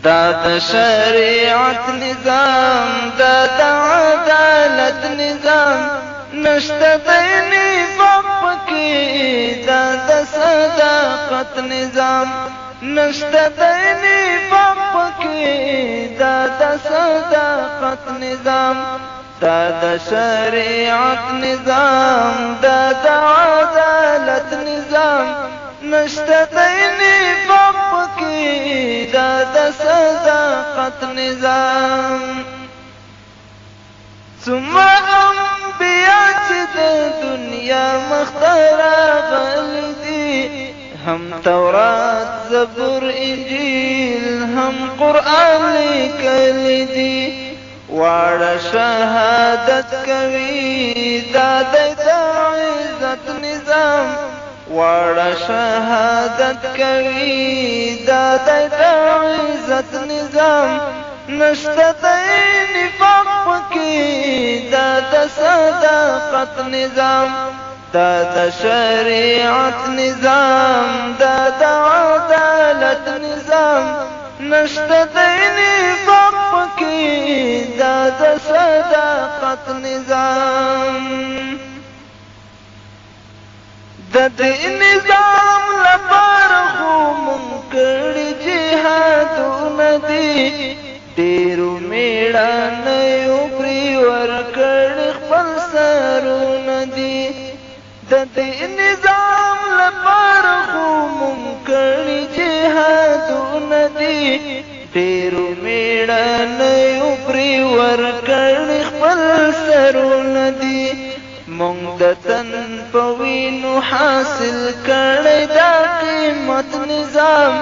دا د شریعت نظام دا د عدالت نظام نشته د نفاق پکې دا د صداقت نظام نشته د نفاق پکې دا د صداقت نظام دا د شریعت نظام دا د عدالت نظام نشته د نفاق پکې دا د صداقت نظام څومره انبیاء چې د دنیا مخته راغلي دي هم تورات زبور انجیل هم قرآن لیکلی دي واړه شهادت کوي دا د عزت نظام واړه شهادت کوي دا د عزت نظام نشته د نفاق پکې دا د صداقت نظام دا د شریعت نظام دا د عدالت نظام نشته د نفاق پکې دا د صداقت نظام د دې نظام لپاره خو مونږ کړي جهادونه دي ډېرو مېړانیو پرې ورکړي خپل سرونه دي د دې نظام لپاره خو مونږ کړي جهادونه دي ډېرو مېړانیو پرې ورکړي خپل سرونه دي مونږ د تن په وینو حاصل کړی دا قیمت نظام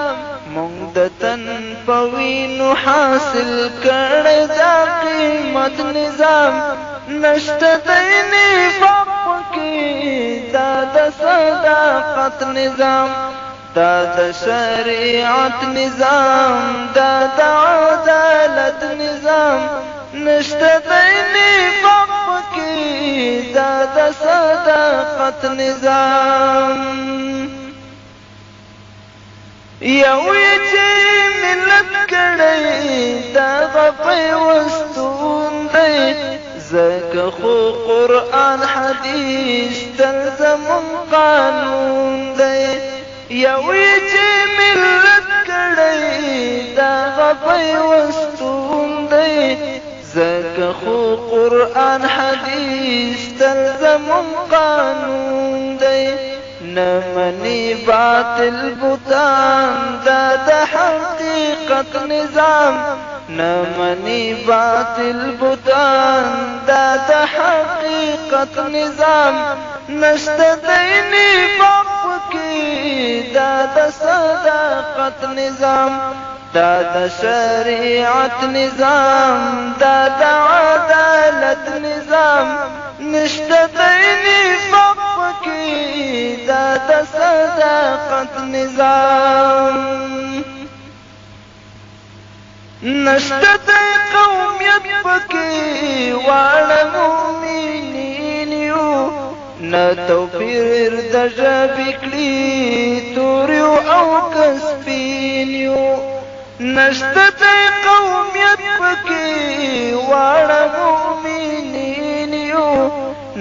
مونږ د تن په وینو حاصل کړی دا قیمت نظام نشته د نفاق پکې دا د صداقت نظام دا د شریعت نظام دا د عدالت نظام نشته د نفاق پکې دا د صداقت نظام یو یې چې ملت کړی دا پیوستون دی ځکه خو قرآن حدیث تل زموږ قانون دی یو یې چې ملت کړی دا پیوستون دی ځکه خو قرآن حدیث تل زموږ قانون دی نه مني باطل بوتان دا د حقیقت نظام نه مني باطل بوتان دا د حقیقت نظام نشته د نفاق پکې دا د صداقت نظام دا د شریعت نظام دا د عدالت نظام نشته د نفاق پکې دا د صداقت نظام نشته د قومیت پکې واړه مؤمنین یو نه توپیر د ژبې کړي تور یو او کسبین یو نشته د قومیت پکې واړه مؤمنین یو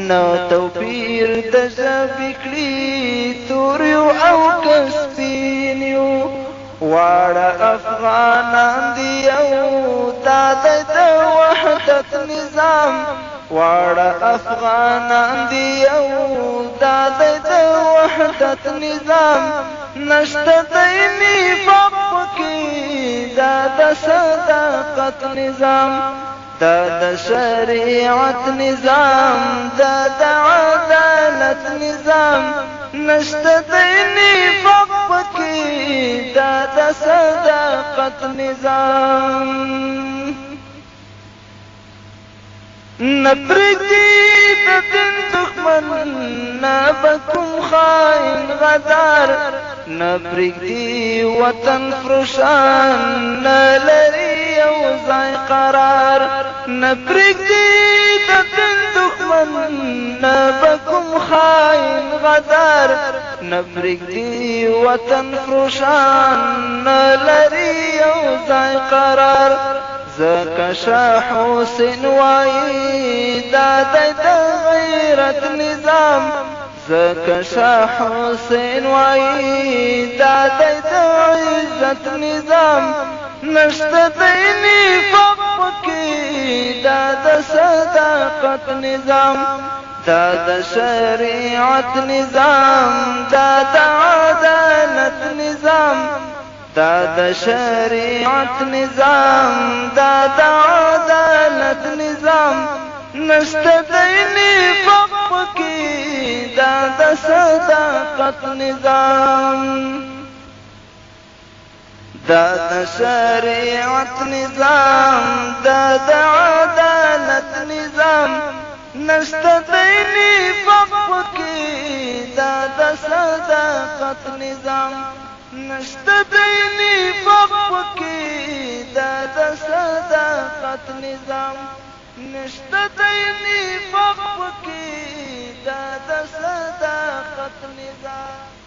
نه توپیر د ژبې کړي تور یو او کسبین یو واړه افغانان دي یو دا د وحدت نظام واړه افغانان دي یو دا د وحدت نظام نشته د نفاق پکې دا د صداقت نظام دا د شریعت نظام دا د عدالت نظام نشته د نفاق پکې دا د صداقت نظام نپرېږدي د دین دښمن نه به کوم خاین غدار نپرېږدي وطن فروشان نه لري یو ځای قرار نپرېږدي د دین دښمن نه به کوم خاین غدار نپرېږدي وطن فروشان نه لري یو ځای قرار زکه شاه حسین وایي دا دی د غیرت نظام زکه شاه حسین وایي دا دی د عزت نظام نشته دی نفاق پکې دا د صداقت نظام دا د شریعت نظام دا د عدالت نظام دا د شریعت نظام دا د عدالت نظام نشته دی نفاق پکې دا د صداقت نظام دا د شریعت نظام دا د عدالت نظام نشته دی نفاق پکې دا د صداقت نظام نشته دی نفاق پکې دا د صداقت نظام نشته دی نفاق پکې دا د صداقت نظام